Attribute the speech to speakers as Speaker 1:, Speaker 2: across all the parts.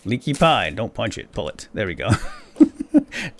Speaker 1: Leaky pie. Don't punch it. Pull it. There we go.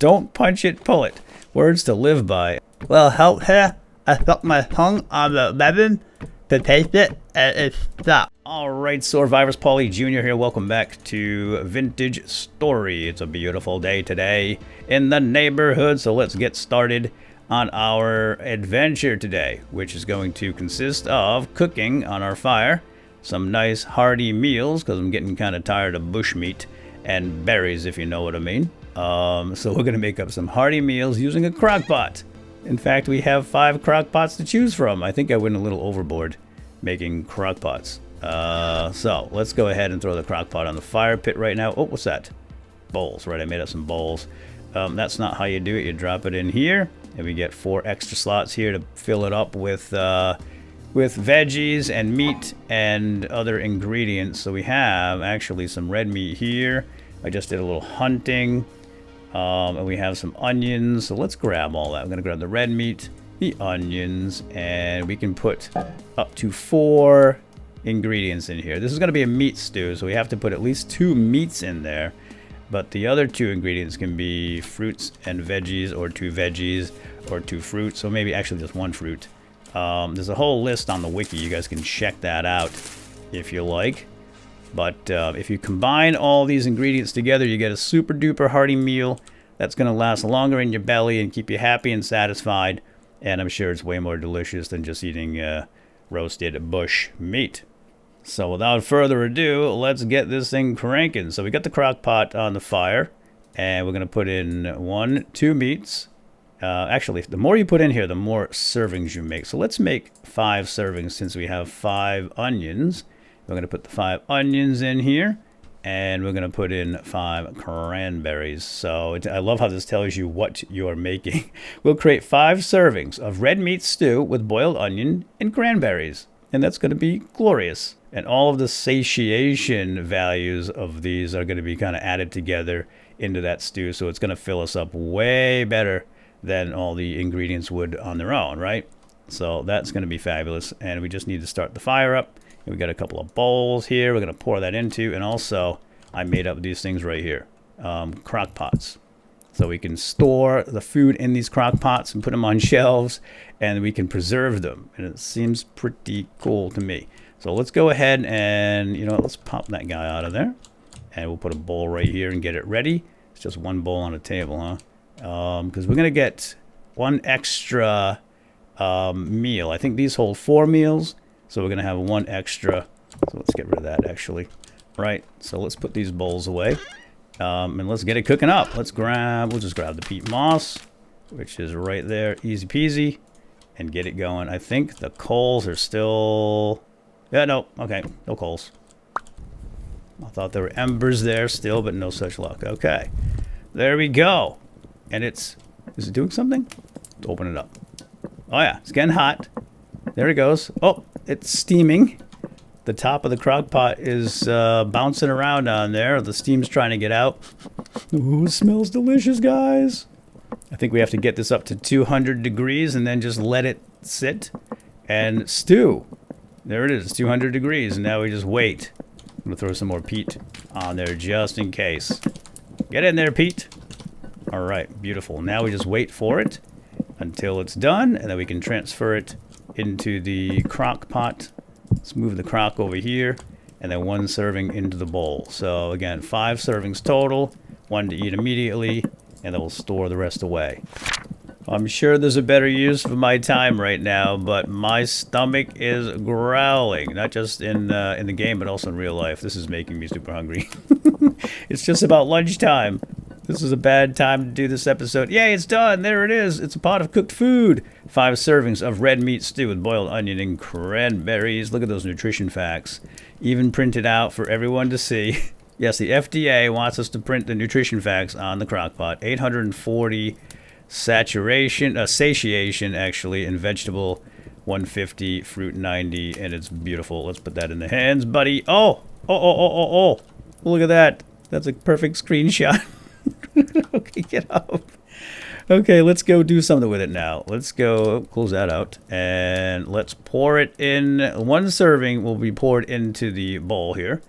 Speaker 1: Don't punch it. Pull it. Words to live by. Well, help here. I stuck my tongue on the lemon to taste it, and it stopped. Alright, Survivors, Paulie Jr. here. Welcome back to Vintage Story. It's a beautiful day today in the neighborhood, so let's get started on our adventure today, which is going to consist of cooking on our fire some nice hearty meals, because I'm getting kind of tired of bushmeat and berries, if you know what I mean. So we're going to make up some hearty meals using a crockpot. In fact, we have 5 crockpots to choose from. I think I went a little overboard making crockpots. So let's go ahead and throw the crockpot on the fire pit right now. Oh, what's that? Bowls, right? I made up some bowls. That's not how you do it. You drop it in here, and we get 4 extra slots here to fill it up with veggies and meat and other ingredients. So we have actually some red meat here. I just did a little hunting. And we have some onions. So let's grab all that. I'm going to grab the red meat, the onions, and we can put up to 4 ingredients in here. This is going to be a meat stew, so we have to put at least 2 meats in there. But the other 2 ingredients can be fruits and veggies, or 2 veggies, or 2 fruits. So maybe actually just 1 fruit. There's a whole list on the wiki. You guys can check that out if you like. But if you combine all these ingredients together, you get a super duper hearty meal that's going to last longer in your belly and keep you happy and satisfied. And I'm sure it's way more delicious than just eating roasted bush meat. So without further ado, let's get this thing cranking. So we got the crock pot on the fire, and we're going to put in 2 meats. Actually, the more you put in here, the more servings you make. So let's make 5 servings since we have 5 onions. We're going to put the 5 onions in here, and we're going to put in 5 cranberries. So I love how this tells you what you're making. We'll create 5 servings of red meat stew with boiled onion and cranberries, and that's going to be glorious. And all of the satiation values of these are going to be kind of added together into that stew, so it's going to fill us up way better than all the ingredients would on their own, right? So that's going to be fabulous, and we just need to start the fire up. We got a couple of bowls here we're going to pour that into, and also I made up these things right here, crock pots. So we can store the food in these crock pots and put them on shelves, and we can preserve them, and it seems pretty cool to me. So let's go ahead and, let's pop that guy out of there, and we'll put a bowl right here and get it ready. It's just 1 bowl on a table, huh? Because we're going to get 1 extra meal. I think these hold 4 meals. So we're going to have 1 extra. So let's get rid of that, actually. Right. So let's put these bowls away. And let's get it cooking up. We'll just grab the peat moss, which is right there. Easy peasy. And get it going. I think the coals are still... Yeah, no. Okay. No coals. I thought there were embers there still, but no such luck. Okay. There we go. And is it doing something? Let's open it up. Oh, yeah. It's getting hot. There it goes. Oh, it's steaming. The top of the crock pot is bouncing around on there. The steam's trying to get out. Ooh, it smells delicious, guys. I think we have to get this up to 200 degrees and then just let it sit and stew. There it is, 200 degrees. And now we just wait. I'm going to throw some more peat on there just in case. Get in there, Pete. All right, beautiful. Now we just wait for it until it's done, and then we can transfer it into the crock pot. Let's move the crock over here, and then 1 serving into the bowl. So again, 5 servings total, 1 to eat immediately, and then we'll store the rest away. I'm sure there's a better use for my time right now, but my stomach is growling, not just in the game, but also in real life. This is making me super hungry. It's just about lunchtime. This is a bad time to do this episode. Yay, it's done. There it is. It's a pot of cooked food. 5 servings of red meat stew with boiled onion and cranberries. Look at those nutrition facts. Even printed out for everyone to see. Yes, the FDA wants us to print the nutrition facts on the crockpot. 840 satiation, actually, in vegetable, 150, fruit 90, and it's beautiful. Let's put that in the hands, buddy. Oh. Look at that. That's a perfect screenshot. Okay, get up. Okay, let's go do something with it now. Let's go close that out, and let's pour it in. 1 serving will be poured into the bowl here.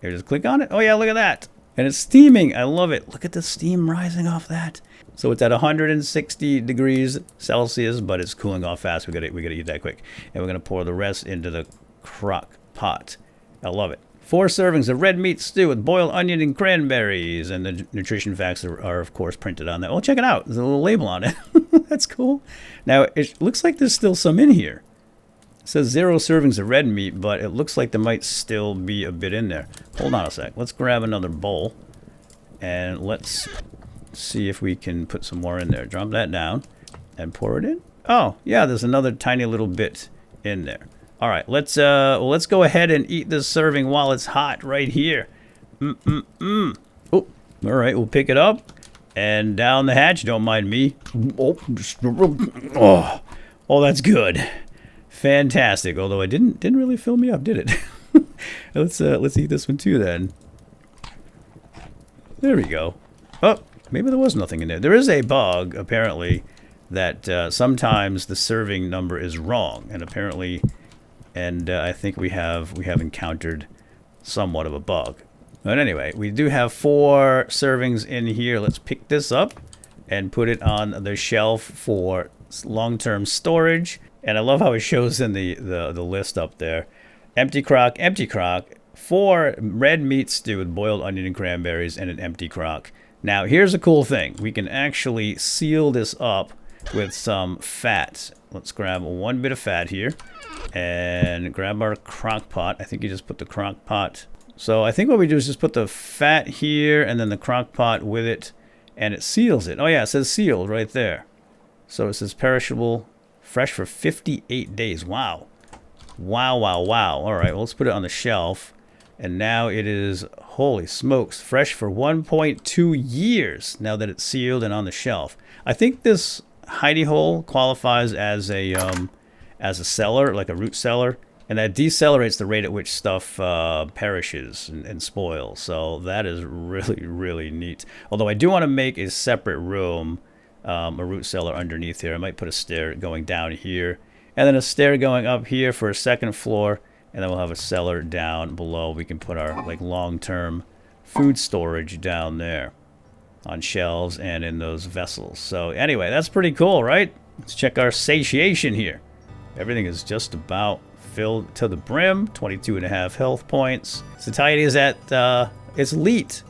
Speaker 1: Here, just click on it. Oh yeah, look at that. And it's steaming. I love it. Look at the steam rising off that. So it's at 160 degrees Celsius, but it's cooling off fast. We gotta eat that quick. And we're gonna pour the rest into the crock pot. I love it. 4 servings of red meat stew with boiled onion and cranberries. And the nutrition facts are of course printed on that. Oh, check it out. There's a little label on it. That's cool. Now it looks like there's still some in here. It says 0 servings of red meat, but it looks like there might still be a bit in there. Hold on a sec. Let's grab another bowl. And let's see if we can put some more in there. Drop that down and pour it in. Oh, yeah, there's another tiny little bit in there. All right, let's go ahead and eat this serving while it's hot right here. Oh, all right, we'll pick it up and down the hatch. Don't mind me. Oh, that's good. Fantastic. Although it didn't really fill me up, did it? Let's eat this one too then. There we go. Oh, maybe there was nothing in there. There is a bug, apparently, that sometimes the serving number is wrong, and apparently, I think we have encountered somewhat of a bug. But anyway, we do have 4 servings in here. Let's pick this up and put it on the shelf for long-term storage. And I love how it shows in the list up there. Empty crock, 4 red meat stew with boiled onion and cranberries, and an empty crock. Now, here's a cool thing. We can actually seal this up with some fat. Let's grab 1 bit of fat here and grab our crock pot. I think you just put the crock pot. So I think what we do is just put the fat here and then the crock pot with it, and it seals it. Oh yeah, it says sealed right there. So it says perishable, fresh for 58 days. Wow. Wow, wow, wow. All right, well, let's put it on the shelf. And now it is, holy smokes, fresh for 1.2 years now that it's sealed and on the shelf. I think this hidey hole qualifies as a cellar, like a root cellar, and that decelerates the rate at which stuff perishes and spoils. So that is really, really neat. Although I do want to make a separate room, a root cellar underneath here. I might put a stair going down here, and then a stair going up here for a second floor. And then we'll have a cellar down below. We can put our long-term food storage down there on shelves and in those vessels. So anyway, that's pretty cool, right? Let's check our satiation here. Everything is just about filled to the brim. 22.5 health points. Satiety is at it's elite,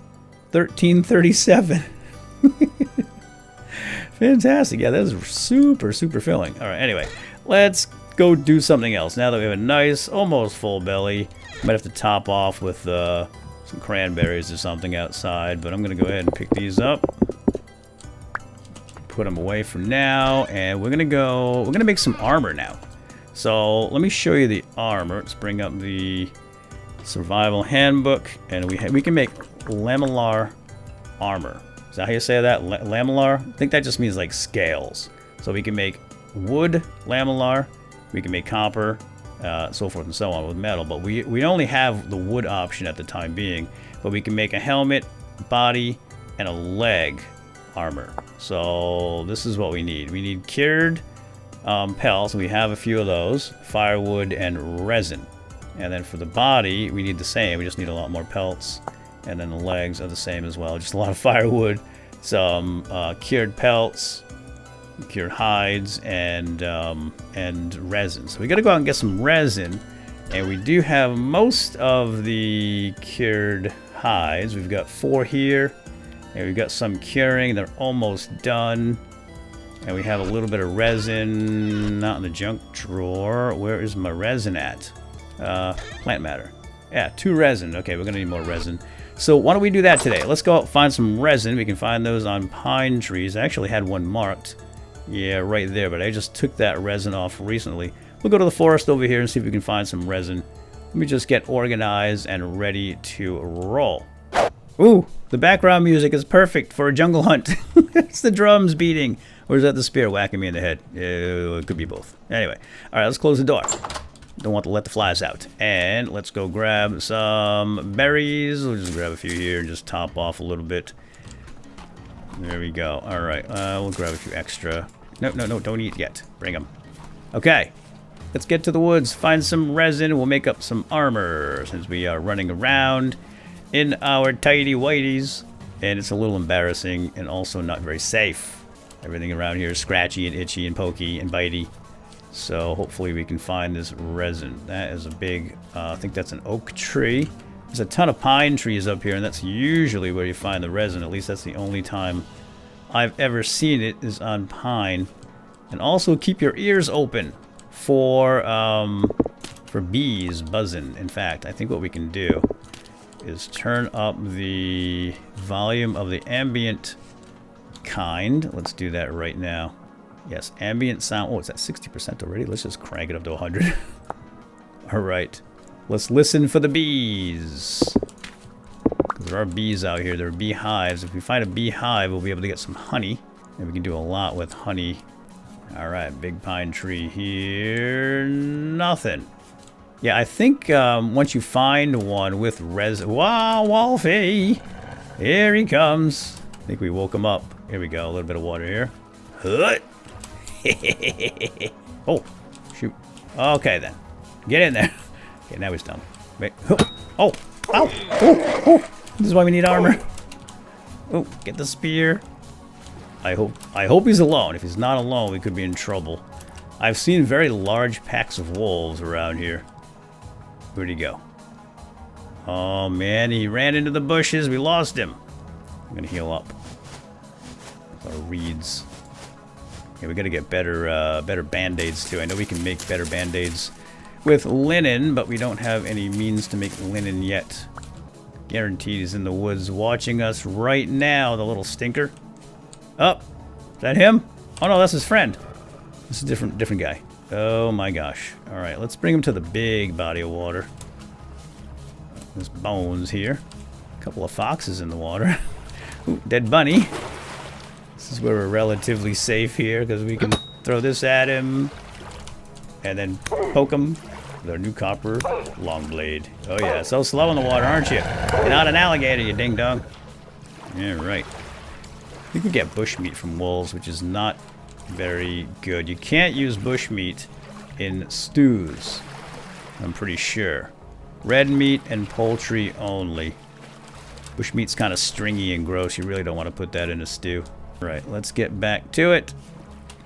Speaker 1: 1337. Fantastic. Yeah, that is super, super filling. All right. Anyway, let's go do something else. Now that we have a nice, almost full belly, might have to top off with some cranberries or something outside, but I'm going to go ahead and pick these up. Put them away for now, and we're going to make some armor now. So let me show you the armor. Let's bring up the survival handbook, and we can make lamellar armor. Is that how you say that? Lamellar? I think that just means like scales. So we can make wood lamellar. We can make copper, so forth and so on with metal, but we only have the wood option at the time being. But we can make a helmet, body, and a leg armor. So this is what we need. We need cured pelts. We have a few of those, firewood and resin. And then for the body, we need the same. We just need a lot more pelts. And then the legs are the same as well. Just a lot of firewood, some cured pelts, cured hides, and resin. So we got to go out and get some resin, and we do have most of the cured hides. We've got 4 here, and we've got some curing. They're almost done, and we have a little bit of resin not in the junk drawer. Where is my resin at? Plant matter. Yeah, 2 resin. Okay, we're gonna need more resin. So why don't we do that today? Let's go out and find some resin. We can find those on pine trees. I actually had one marked. Yeah, right there, but I just took that resin off recently. We'll go to the forest over here and see if we can find some resin. Let me just get organized and ready to roll. Ooh, the background music is perfect for a jungle hunt. It's the drums beating. Or is that the spear whacking me in the head? It could be both. Anyway, all right, let's close the door. Don't want to let the flies out. And let's go grab some berries. We'll just grab a few here and just top off a little bit. There we go. All right, we'll grab a few extra. No, don't eat yet. Bring them. Okay, let's get to the woods, find some resin. We'll make up some armor since we are running around in our tidy whities. And it's a little embarrassing and also not very safe. Everything around here is scratchy and itchy and pokey and bitey. So hopefully we can find this resin. That is a big, I think that's an oak tree. There's a ton of pine trees up here, and that's usually where you find the resin. At least that's the only time I've ever seen it, is on pine. And also keep your ears open for bees buzzing. In fact, I think what we can do is turn up the volume of the ambient kind. Let's do that right now. Yes, ambient sound. Oh, it's at 60% already. Let's just crank it up to 100. All right. Let's listen for the bees. There are bees out here. There are beehives. If we find a beehive, we'll be able to get some honey. And we can do a lot with honey. All right, big pine tree here. Nothing. Yeah, I think once you find one with resin... Wow, Wolfie! Here he comes. I think we woke him up. Here we go. A little bit of water here. Oh, shoot. Okay, then. Get in there. Okay, now he's done. Wait. Oh! Ow! Oh! Oh! This is why we need armor. Oh, get the spear. I hope he's alone. If he's not alone, we could be in trouble. I've seen very large packs of wolves around here. Where'd he go? Oh man, he ran into the bushes. We lost him. I'm gonna heal up. A lot of reeds. Yeah, we gotta get better band-aids too. I know we can make better band-aids with linen, but we don't have any means to make linen yet. Guaranteed he's in the woods watching us right now, the little stinker. Oh, is that him? Oh no, that's his friend. This is a different guy. Oh my gosh. Alright, let's bring him to the big body of water. There's bones here. A couple of foxes in the water. Ooh, dead bunny. This is where we're relatively safe here, because we can throw this at him. And then poke him with our new copper long blade. Oh yeah, so slow in the water, aren't you? You're not an alligator, you ding-dong. Yeah, right. You can get bushmeat from wolves, which is not very good. You can't use bushmeat in stews, I'm pretty sure. Red meat and poultry only. Bushmeat's kind of stringy and gross. You really don't want to put that in a stew. Right, let's get back to it.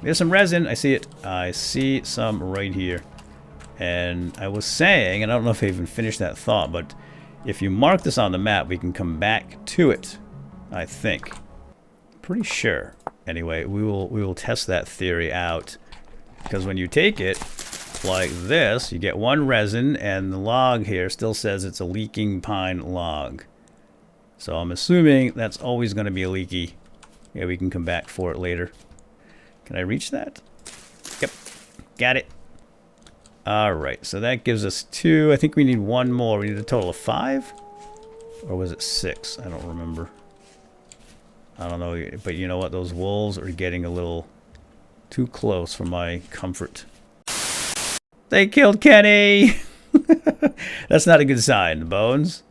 Speaker 1: There's some resin. I see it. I see some right here. And I was saying, and I don't know if I even finished that thought, but if you mark this on the map, we can come back to it, I think. Pretty sure. Anyway, we will test that theory out, because when you take it like this, you get one resin, and the log here still says it's a leaking pine log. So I'm assuming that's always going to be leaky. Yeah, we can come back for it later. Can I reach that? Yep, got it. All right, so that gives us 2. I think we need 1 more. We need a total of 5, or was it 6? I don't remember. I don't know, but you know what? Those wolves are getting a little too close for my comfort. They killed Kenny! That's not a good sign, Bones.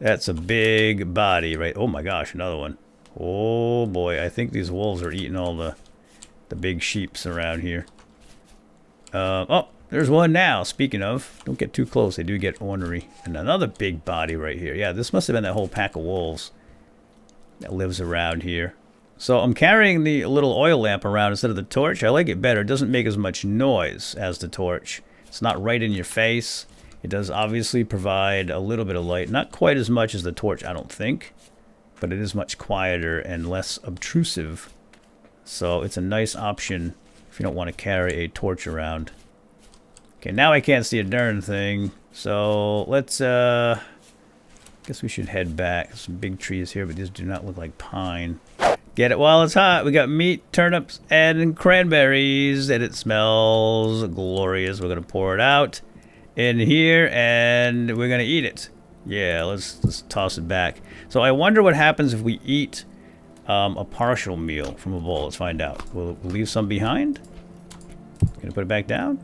Speaker 1: That's a big body, right? Oh my gosh, another one. Oh boy, I think these wolves are eating all the big sheeps around here. Oh, there's one now. Speaking of, don't get too close. They do get ornery. And another big body right here. Yeah, this must have been that whole pack of wolves that lives around here. So I'm carrying the little oil lamp around instead of the torch. I like it better. It doesn't make as much noise as the torch. It's not right in your face. It does obviously provide a little bit of light. Not quite as much as the torch, I don't think. But it is much quieter and less obtrusive. So it's a nice option if you don't want to carry a torch around. Okay, now I can't see a darn thing. So let's, guess we should head back. Some big trees here, but these do not look like pine. Get it while it's hot. We got meat, turnips, and cranberries, and it smells glorious. We're gonna pour it out in here, and we're gonna eat it. Yeah, let's toss it back. So I wonder what happens if we eat a partial meal from a bowl. Let's find out. We'll leave some behind. Gonna put it back down.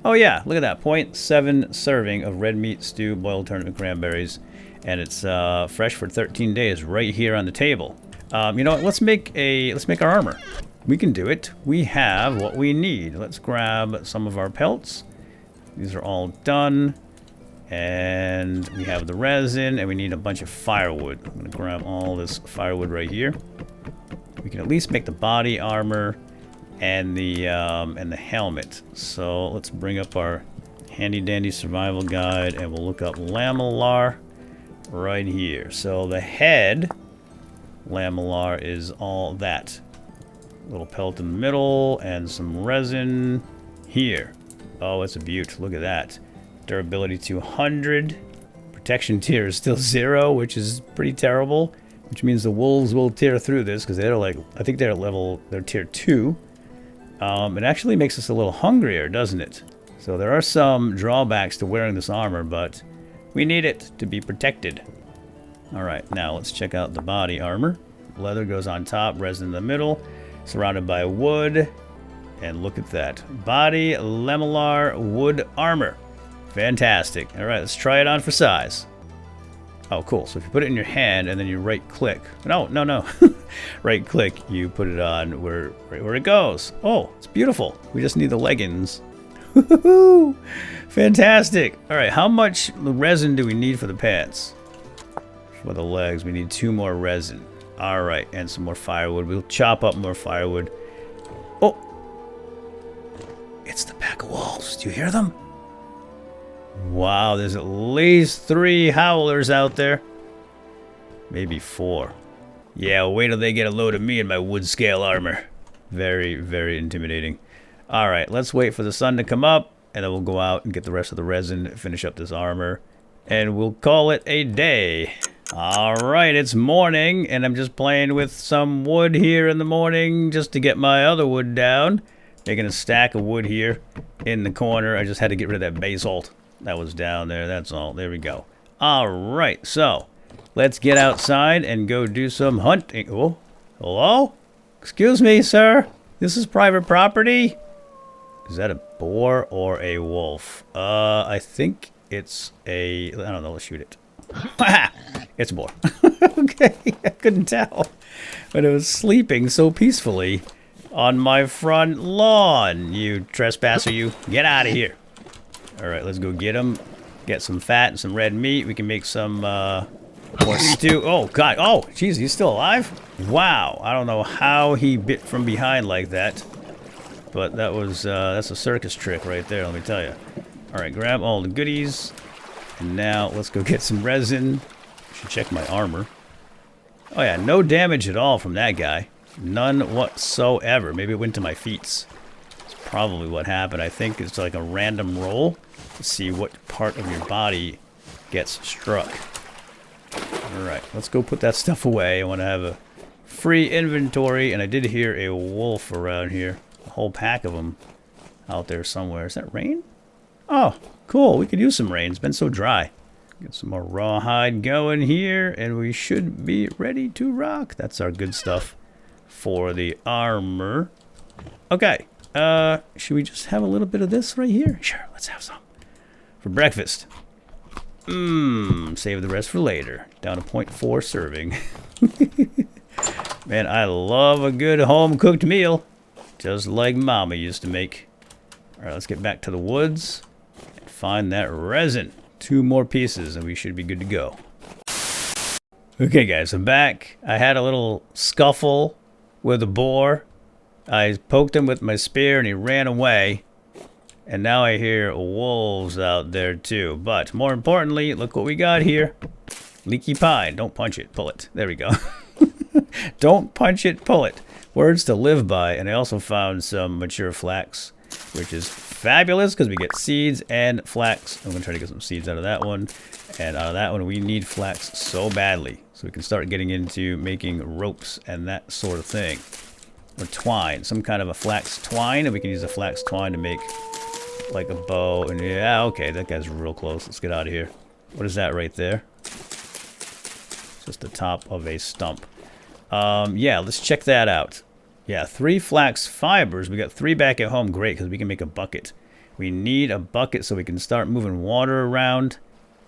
Speaker 1: Oh yeah, look at that. 0.7 serving of red meat stew, boiled turnip, and cranberries. And it's fresh for 13 days right here on the table. You know what? Let's make our armor. We can do it. We have what we need. Let's grab some of our pelts. These are all done. And we have the resin, and we need a bunch of firewood. I'm going to grab all this firewood right here. We can at least make the body armor and the helmet. So let's bring up our handy dandy survival guide, and we'll look up lamellar right here. So the head lamellar is all that. Little pelt in the middle and some resin here. Oh, it's a beaut. Look at that. Durability 200. Protection tier is still 0, which is pretty terrible. Which means the wolves will tear through this because they're like, I think they're tier 2. It actually makes us a little hungrier, doesn't it? So there are some drawbacks to wearing this armor, but we need it to be protected. Alright, now let's check out the body armor. Leather goes on top, resin in the middle, surrounded by wood. And look at that. Body lamellar wood armor. Fantastic. Alright, let's try it on for size. Oh, cool. So if you put it in your hand and then you right click. No. Right click, you put it on where it goes. Oh, it's beautiful. We just need the leggings. Fantastic. Alright, how much resin do we need for the pants? For the legs, we need 2 more resin. Alright, and some more firewood. We'll chop up more firewood. Oh! It's the pack of wolves. Do you hear them? Wow, there's at least 3 howlers out there. Maybe 4. Yeah, wait till they get a load of me in my wood scale armor. Very, very intimidating. Alright, let's wait for the sun to come up, and then we'll go out and get the rest of the resin, finish up this armor, and we'll call it a day. Alright, it's morning, and I'm just playing with some wood here in the morning just to get my other wood down. Making a stack of wood here in the corner. I just had to get rid of that basalt that was down there. That's all. There we go. Alright, so let's get outside and go do some hunting. Oh, hello? Excuse me, sir. This is private property. Is that a boar or a wolf? I think it's a... I don't know. Let's shoot it. It's a boar. Okay, I couldn't tell. But it was sleeping so peacefully on my front lawn. You trespasser, you. Get out of here. Alright, let's go get him. Get some fat and some red meat. We can make some more stew. Oh, God. Oh, jeez, he's still alive? Wow. I don't know how he bit from behind like that. But that was, that's a circus trick right there, let me tell you. Alright, grab all the goodies. And now, let's go get some resin. Should check my armor. Oh, yeah, no damage at all from that guy. None whatsoever. Maybe it went to my feet. That's probably what happened. I think it's like a random roll to see what part of your body gets struck. Alright, let's go put that stuff away. I want to have a free inventory, and I did hear a wolf around here. A whole pack of them out there somewhere. Is that rain? Oh, cool. We could use some rain. It's been so dry. Get some more rawhide going here, and we should be ready to rock. That's our good stuff for the armor. Okay. Should we just have a little bit of this right here? Sure, let's have some. For breakfast. Save the rest for later. Down to 0.4 serving. Man, I love a good home-cooked meal. Just like Mama used to make. Alright, let's get back to the woods and find that resin. 2 more pieces and we should be good to go. Okay guys, I'm back. I had a little scuffle with a boar. I poked him with my spear and he ran away. And now I hear wolves out there too. But more importantly, look what we got here. Leaky pine. Don't punch it, pull it. There we go. Don't punch it, pull it. Words to live by. And I also found some mature flax, which is fabulous because we get seeds and flax. I'm going to try to get some seeds out of that one. And out of that one, we need flax so badly. So we can start getting into making ropes and that sort of thing. Or twine. Some kind of a flax twine. And we can use the flax twine to make like a bow. And yeah, okay, that guy's real close. Let's get out of here. What is that right there? It's just the top of a stump. Yeah, let's check that out. Yeah, 3 flax fibers. We got 3 back at home. Great, because we can make a bucket. We need a bucket so we can start moving water around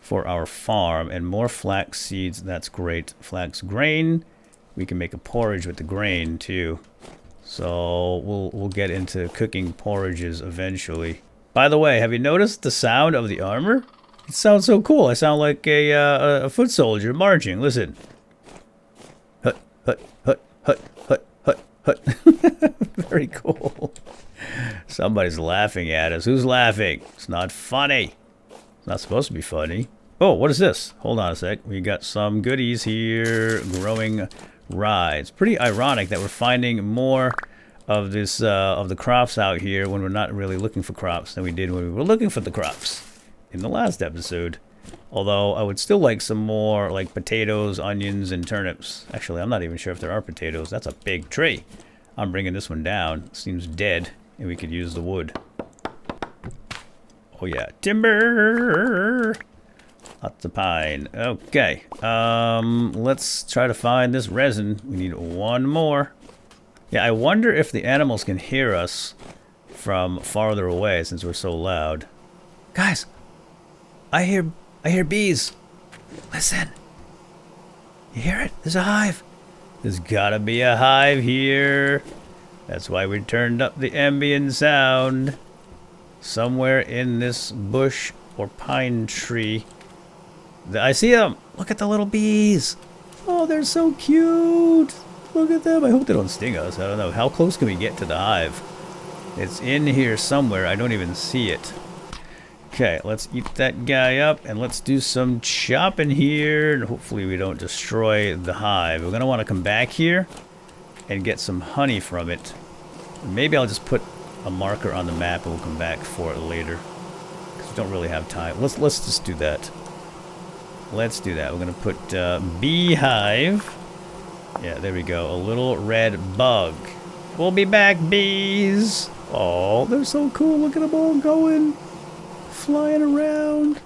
Speaker 1: for our farm. And more flax seeds. That's great. Flax grain. We can make a porridge with the grain too. So we'll get into cooking porridges eventually. By the way, have you noticed the sound of the armor? It sounds so cool. I sound like a foot soldier marching. Listen. Hut, hut, hut, hut, hut, hut, hut. Very cool. Somebody's laughing at us. Who's laughing? It's not funny. It's not supposed to be funny. Oh, what is this? Hold on a sec. We got some goodies here. Growing rye. It's pretty ironic that we're finding more of this of the crops out here when we're not really looking for crops than we did when we were looking for the crops in the last episode. Although I would still like some more like potatoes, onions, and turnips. Actually, I'm not even sure if there are potatoes. That's a big tree. I'm bringing this one down. It seems dead, and we could use the wood. Oh yeah, timber. Lots of pine. Okay. Let's try to find this resin. We need one more. Yeah, I wonder if the animals can hear us from farther away since we're so loud. Guys, I hear bees. Listen. You hear it? There's a hive. There's gotta be a hive here. That's why we turned up the ambient sound. Somewhere in this bush or pine tree. I see them. Look at the little bees. Oh, they're so cute. Look at them. I hope they don't sting us. I don't know. How close can we get to the hive? It's in here somewhere. I don't even see it. Okay, let's eat that guy up and let's do some chopping here. And hopefully we don't destroy the hive. We're going to want to come back here and get some honey from it. Maybe I'll just put a marker on the map and we'll come back for it later. Because we don't really have time. Let's just do that. Let's do that. We're going to put beehive. Yeah, there we go. A little red bug. We'll be back, bees. Oh, they're so cool. Look at them all going. Flying around.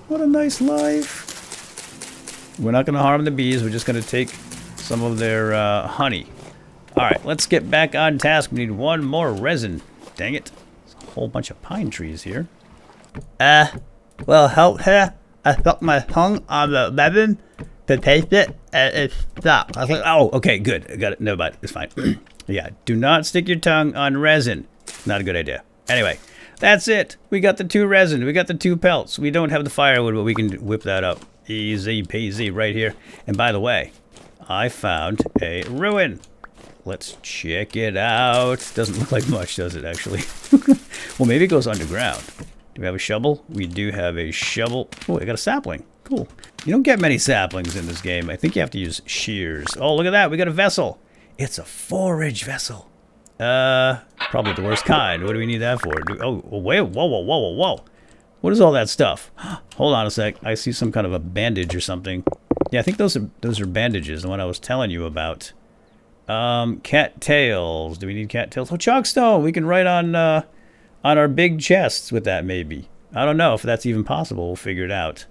Speaker 1: What a nice life. We're not going to harm the bees. We're just going to take some of their honey. All right, let's get back on task. We need one more resin. Dang it. There's a whole bunch of pine trees here.
Speaker 2: Well, help here. I stuck my tongue on the lemon to taste it, and it stopped.
Speaker 1: I was like, oh, okay, good. I got it. No, but it's fine. Yeah, do not stick your tongue on resin. Not a good idea. Anyway, that's it. We got the 2 resin. We got the 2 pelts. We don't have the firewood, but we can whip that up. Easy peasy right here. And by the way, I found a ruin. Let's check it out. Doesn't look like much, does it, actually? Well, maybe it goes underground. Do we have a shovel? We do have a shovel. Oh, I got a sapling. Cool. You don't get many saplings in this game. I think you have to use shears. Oh, look at that. We got a vessel. It's a forage vessel. Probably the worst kind. What do we need that for? Oh, wait. Whoa. What is all that stuff? Hold on a sec. I see some kind of a bandage or something. Yeah, I think those are bandages, the one I was telling you about. Cattails. Do we need cattails? Oh, chalkstone. We can write on our big chests with that, maybe. I don't know if that's even possible. We'll figure it out.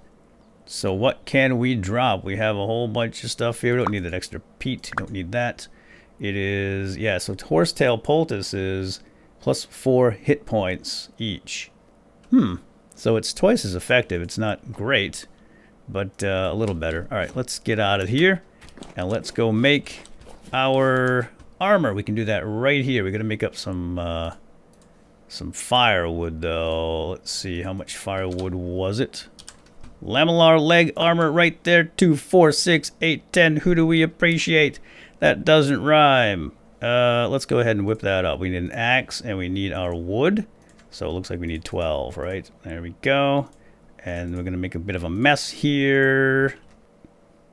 Speaker 1: So what can we drop? We have a whole bunch of stuff here. We don't need that extra peat. Don't need that. It is, yeah, so horsetail poultices plus 4 hit points each. So it's twice as effective. It's not great, but a little better. All right, let's get out of here and let's go make our armor. We can do that right here. We're gonna make up some firewood though. Let's see, how much firewood was it? Lamellar leg armor right there. 2, 4, 6, 8, 10. Who do we appreciate? That doesn't rhyme. Let's go ahead and whip that up. We need an axe and we need our wood. So it looks like we need 12, right? There we go. And we're gonna make a bit of a mess here.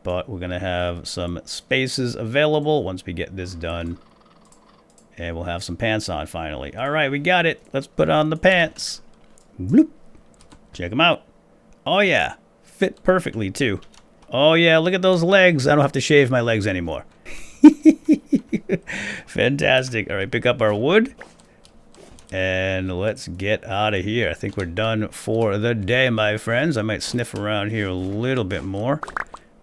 Speaker 1: But we're gonna have some spaces available once we get this done. And we'll have some pants on finally. All right, we got it. Let's put on the pants. Bloop. Check them out. Oh yeah, fit perfectly too. Oh yeah, look at those legs. I don't have to shave my legs anymore. Fantastic. All right, pick up our wood. And let's get out of here. I think we're done for the day, my friends. I might sniff around here a little bit more.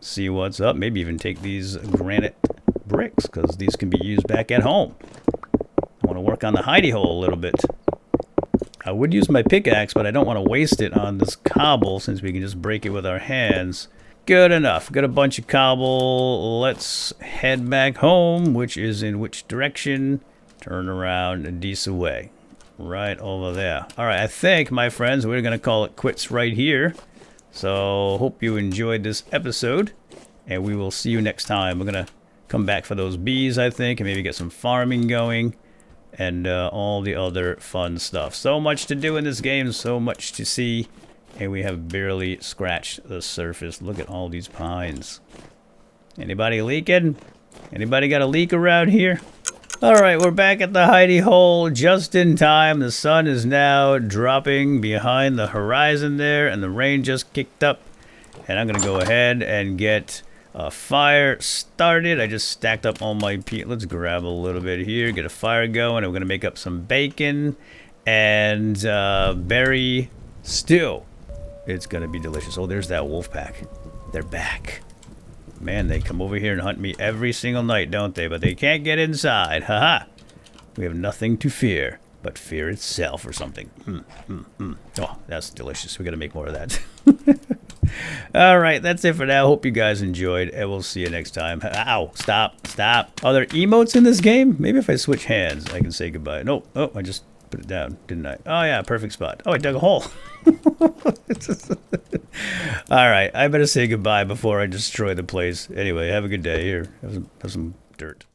Speaker 1: See what's up. Maybe even take these granite bricks, because these can be used back at home. I want to work on the hidey hole a little bit. I would use my pickaxe, but I don't want to waste it on this cobble since we can just break it with our hands. Good enough. Got a bunch of cobble. Let's head back home, which is in which direction? Turn around a decent way. Right over there. All right, I think, my friends, we're going to call it quits right here. So hope you enjoyed this episode, and we will see you next time. We're gonna come back for those bees, I think, and maybe get some farming going, and all the other fun stuff. So much to do in this game, so much to see, and we have barely scratched the surface. Look at all these pines. Anybody leaking? Anybody got a leak around here? Alright, we're back at the hidey hole just in time. The sun is now dropping behind the horizon there, and the rain just kicked up. And I'm going to go ahead and get a fire started. I just stacked up all my peat. Let's grab a little bit here, get a fire going. I'm going to make up some bacon and berry stew. It's going to be delicious. Oh, there's that wolf pack. They're back. Man, they come over here and hunt me every single night, don't they? But they can't get inside. Haha. We have nothing to fear but fear itself or something. Oh, that's delicious. We got to make more of that. All right, that's it for now. Hope you guys enjoyed, and we'll see you next time. Ow, stop, stop. Are there emotes in this game? Maybe if I switch hands, I can say goodbye. No, oh, I just put it down, didn't I? Oh, yeah, perfect spot. Oh, I dug a hole. All right, I better say goodbye before I destroy the place. Anyway, have a good day. Here, have some dirt.